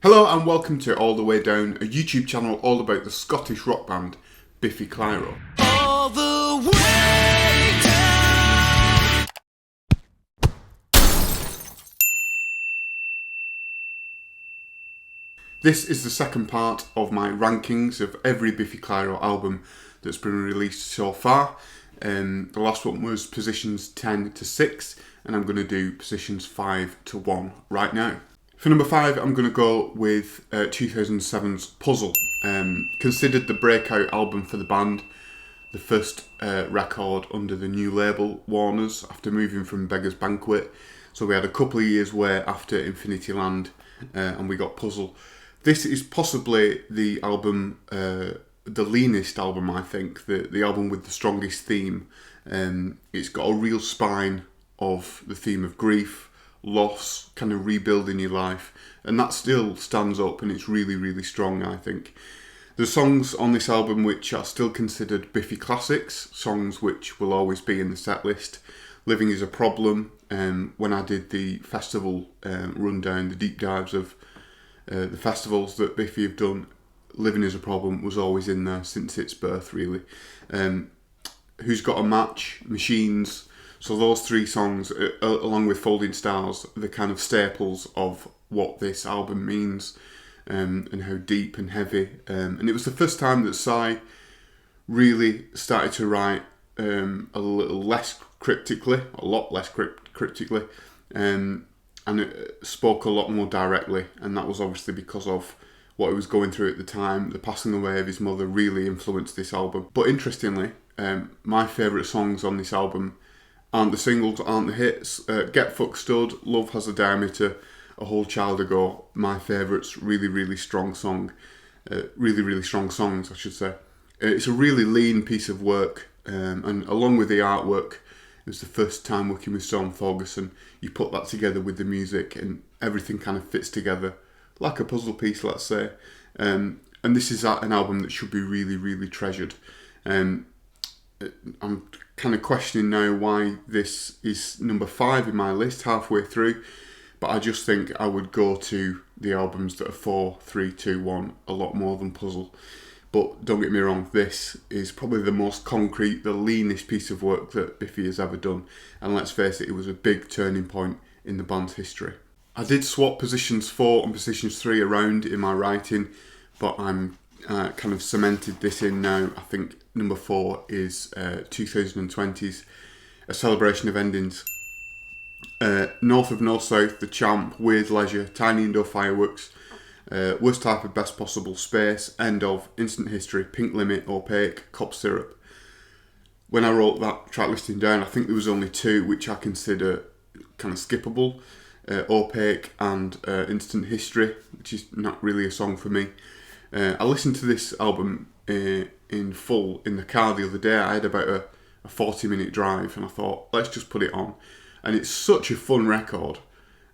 Hello and welcome to All the Way Down, a YouTube channel all about the Scottish rock band Biffy Clyro. All the way down. This is the second part of my rankings of every Biffy Clyro album that's been released so far. The last one was positions 10 to 6 and I'm going to do positions 5 to 1 right now. For number 5, I'm going to go with 2007's Puzzle. Considered the breakout album for the band, the first record under the new label Warner's after moving from Beggar's Banquet. So we had a couple of years wait after Infinity Land and we got Puzzle. This is possibly the album, the leanest album, I think, the album with the strongest theme. It's got a real spine of the theme of grief, loss, kind of rebuilding your life, and that still stands up and it's really, really strong, I think. There's songs on this album which are still considered Biffy classics, songs which will always be in the set list. Living is a Problem, when I did the festival rundown, the deep dives of the festivals that Biffy have done, Living is a Problem was always in there since its birth, really. Who's Got a Match, Machines. So those three songs, along with Folding Stars, are the kind of staples of what this album means and how deep and heavy. And it was the first time that Cy really started to write a little less cryptically, a lot less cryptically, and it spoke a lot more directly. And that was obviously because of what he was going through at the time. The passing away of his mother really influenced this album. But interestingly, my favourite songs on this album aren't the singles, aren't the hits. Get Fucked Stood, Love Has a Diameter, A Whole Child Ago, my favourites, really, really strong song. Really strong songs, I should say. It's a really lean piece of work, and along with the artwork, it was the first time working with Storm Thorgerson. You put that together with the music and everything kind of fits together like a puzzle piece, let's say. And this is an album that should be really, really treasured. I'm kind of questioning now why this is number 5 in my list halfway through, but I just think I would go to the albums that are 4, 3, 2, 1 a lot more than Puzzle. But don't get me wrong, this is probably the most concrete, the leanest piece of work that Biffy has ever done, and let's face it, it was a big turning point in the band's history. I did swap positions 4 and positions 3 around in my writing, but I'm kind of cemented this in now. I think number 4 is 2020's A Celebration of Endings. North of North South, The Champ, Weird Leisure, Tiny Indo Fireworks, Worst Type of Best Possible Space, End of, Instant History, Pink Limit, Opaque, Cop Syrup. When I wrote that track listing down, I think there was only 2 which I consider kind of skippable. Opaque and Instant History, which is not really a song for me. I listened to this album in full in the car the other day. I had about a 40-minute drive and I thought, let's just put it on. And it's such a fun record.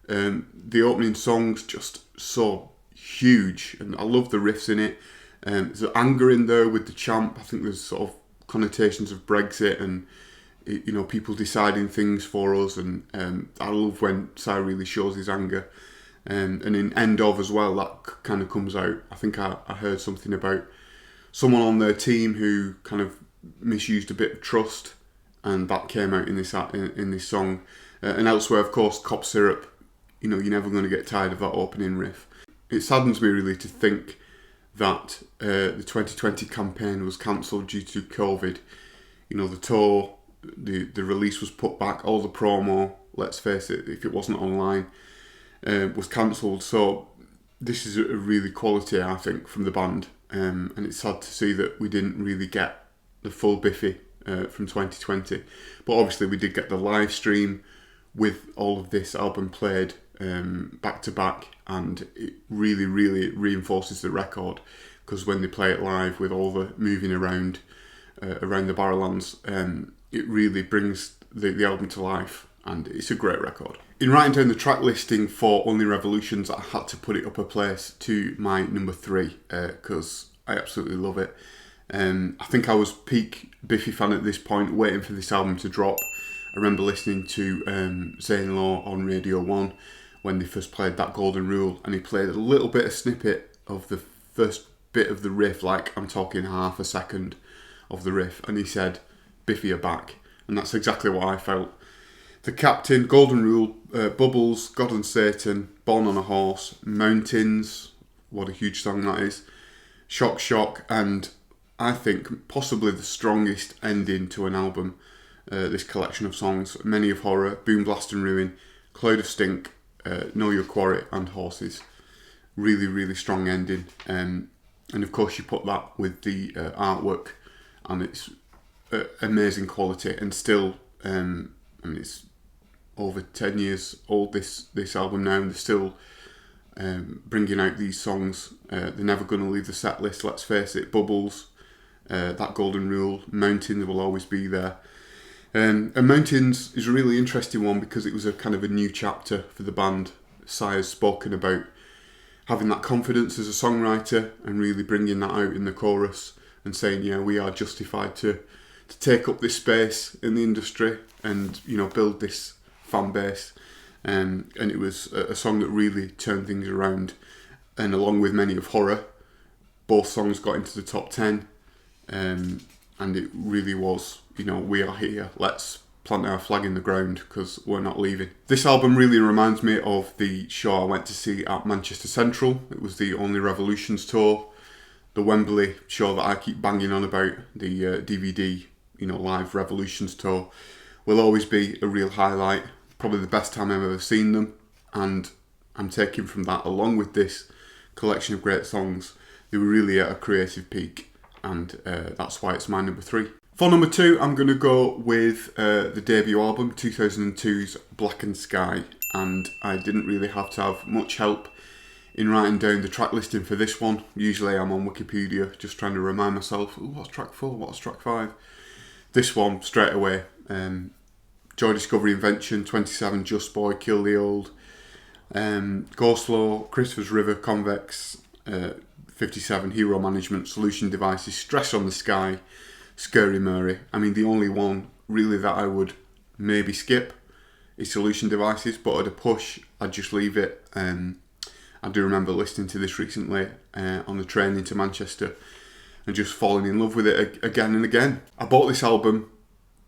The opening song's just so huge and I love the riffs in it. There's anger in there with the Champ. I think there's sort of connotations of Brexit and people deciding things for us, and I love when Cy really shows his anger. And in End Of as well, that kind of comes out. I think I heard something about someone on their team who kind of misused a bit of trust, and that came out in this song. And elsewhere, of course, Cop Syrup. You're never going to get tired of that opening riff. It saddens me really to think that the 2020 campaign was cancelled due to COVID. The tour, the release was put back, all the promo, let's face it, if it wasn't online, was cancelled. So this is a really quality, I think, from the band, and it's sad to see that we didn't really get the full Biffy from 2020, but obviously we did get the live stream with all of this album played back to back, and it really, really reinforces the record, because when they play it live with all the moving around the Barrowlands, it really brings the album to life, and it's a great record. In writing down the track listing for Only Revolutions, I had to put it up a place to my number 3 because I absolutely love it. I think I was peak Biffy fan at this point, waiting for this album to drop. I remember listening to Zane Law on Radio 1 when they first played that Golden Rule, and he played a little bit of snippet of the first bit of the riff, like I'm talking half a second of the riff, and he said, "Biffy are back," and that's exactly what I felt. The Captain, Golden Rule, Bubbles, God and Satan, Born on a Horse, Mountains, what a huge song that is, Shock Shock, and I think possibly the strongest ending to an album, this collection of songs, Many of Horror, Boom Blast and Ruin, Cloud of Stink, Know Your Quarry and Horses. Really, really strong ending. And of course you put that with the artwork, and it's amazing quality, and still, it's over 10 years old, this album now, and they're still bringing out these songs. They're never going to leave the set list, let's face it. Bubbles, that Golden Rule, Mountains will always be there. And Mountains is a really interesting one because it was a kind of a new chapter for the band. Sire's spoken about having that confidence as a songwriter and really bringing that out in the chorus and saying, yeah, we are justified to take up this space in the industry and, build this fan base. And it was a song that really turned things around. And along with Many of Horror, both songs got into the top 10. And it really was, we are here, let's plant our flag in the ground because we're not leaving. This album really reminds me of the show I went to see at Manchester Central. It was the Only Revolutions tour. The Wembley show that I keep banging on about, the DVD, live Revolutions tour, will always be a real highlight. Probably the best time I've ever seen them. And I'm taking from that, along with this collection of great songs, they were really at a creative peak. And that's why it's my number 3. For number 2, I'm going to go with the debut album, 2002's Blackened Sky. And I didn't really have to have much help in writing down the track listing for this one. Usually I'm on Wikipedia just trying to remind myself, what's track 4, what's track 5? This one, straight away, Joy Discovery Invention, 27, Just Boy, Kill the Old, Go Slow, Christopher's River, Convex, 57, Hero Management, Solution Devices, Stress on the Sky, Scary Murray. I mean, the only one really that I would maybe skip is Solution Devices, but at a push, I'd just leave it. I do remember listening to this recently on the train into Manchester and just falling in love with it again and again. I bought this album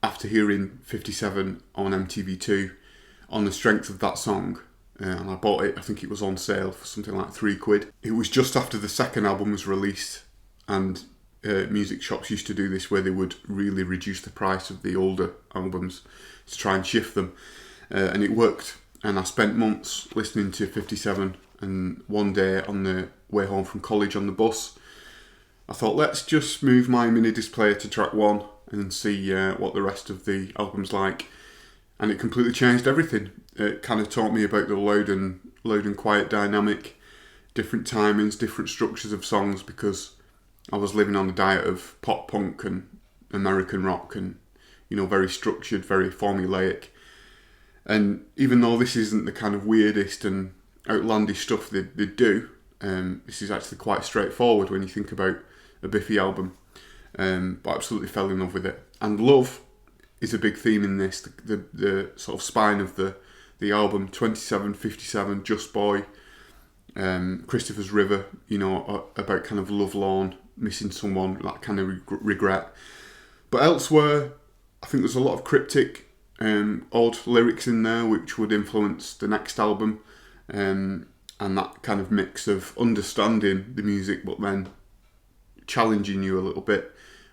after hearing 57 on MTV2 on the strength of that song. And I bought it, I think it was on sale for something like £3. It was just after the second album was released, and music shops used to do this where they would really reduce the price of the older albums to try and shift them. And it worked. And I spent months listening to 57, and one day on the way home from college on the bus, I thought, let's just move my mini disc player to track 1 and see what the rest of the album's like. And it completely changed everything. It kind of taught me about the loud and quiet dynamic, different timings, different structures of songs, because I was living on a diet of pop punk and American rock and, very structured, very formulaic. And even though this isn't the kind of weirdest and outlandish stuff they do, this is actually quite straightforward when you think about a Biffy album. But I absolutely fell in love with it. And love is a big theme in this. The sort of spine of the album, 27, 57, Just Boy, Christopher's River, about kind of lovelorn, missing someone, that kind of regret. But elsewhere, I think there's a lot of cryptic, odd lyrics in there which would influence the next album, and that kind of mix of understanding the music but then challenging you a little bit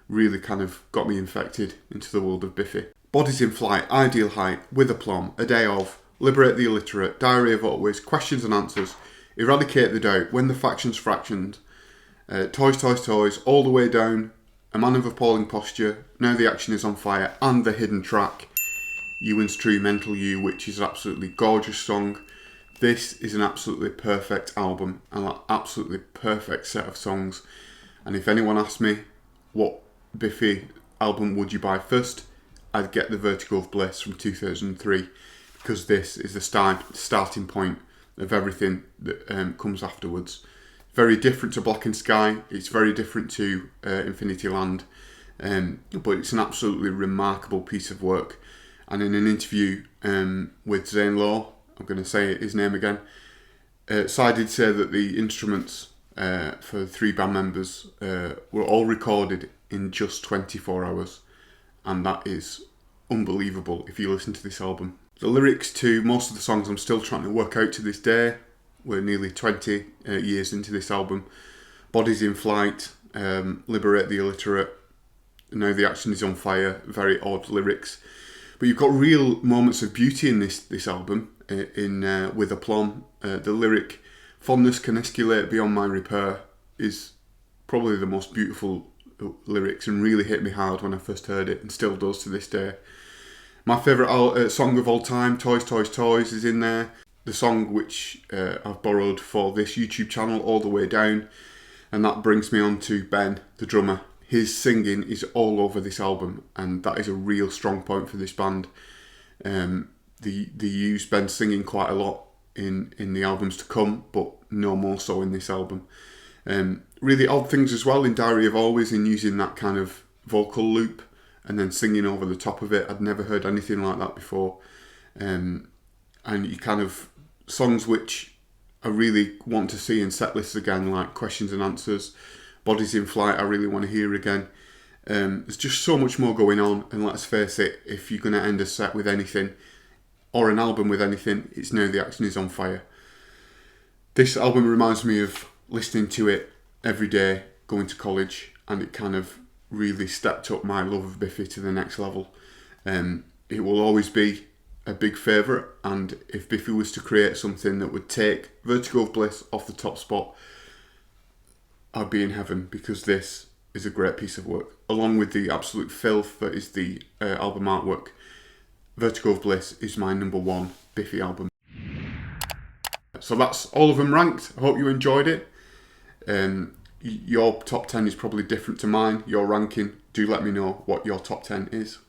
really kind of got me infected into the world of Biffy. Bodies in Flight, Ideal Height, With Aplomb, A Day Of, Liberate the Illiterate, Diary of Always, Questions and Answers, Eradicate the Doubt, When the Faction's Fractioned, Toys, Toys, Toys, All the Way Down, A Man of Appalling Posture, Now the Action is on Fire, and the hidden track, Ewan's True Mental You, which is an absolutely gorgeous song. This is an absolutely perfect album, and an absolutely perfect set of songs. And if anyone asked me what Biffy album would you buy first, I'd get the Vertigo of Bliss from 2003, because this is the starting point of everything that comes afterwards. Very different to Blackened Sky, it's very different to Infinity Land, but it's an absolutely remarkable piece of work. And in an interview with Zane Lowe, I'm going to say his name again. So I did say that the instruments for the 3 band members were all recorded in just 24 hours. And that is unbelievable if you listen to this album. The lyrics to most of the songs I'm still trying to work out to this day. We're nearly 20 years into this album. Bodies in Flight, Liberate the Illiterate, Now the Action is on Fire, very odd lyrics. But you've got real moments of beauty in this album, in With Aplomb. The lyric, Fondness can escalate beyond my repair, is probably the most beautiful lyrics and really hit me hard when I first heard it and still does to this day. My favourite song of all time, Toys, Toys, Toys, is in there. The song which I've borrowed for this YouTube channel, All the Way Down. And that brings me on to Ben, the drummer. His singing is all over this album, and that is a real strong point for this band. They use Ben singing quite a lot in the albums to come, but no more so in this album. Really odd things as well in Diary of Always, in using that kind of vocal loop and then singing over the top of it. I'd never heard anything like that before. And you kind of songs which I really want to see in set lists again, like Questions and Answers, Bodies in Flight, I really want to hear again. There's just so much more going on, and let's face it, if you're going to end a set with anything, or an album with anything, it's Now the Action is on Fire. This album reminds me of listening to it every day going to college, and it kind of really stepped up my love of Biffy to the next level. It will always be a big favourite, and if Biffy was to create something that would take Vertigo of Bliss off the top spot, I'd be in heaven, because this is a great piece of work. Along with the absolute filth that is the album artwork, Vertigo of Bliss is my number 1 Biffy album. So that's all of them ranked. I hope you enjoyed it. Your top 10 is probably different to mine. Your ranking, do let me know what your top 10 is.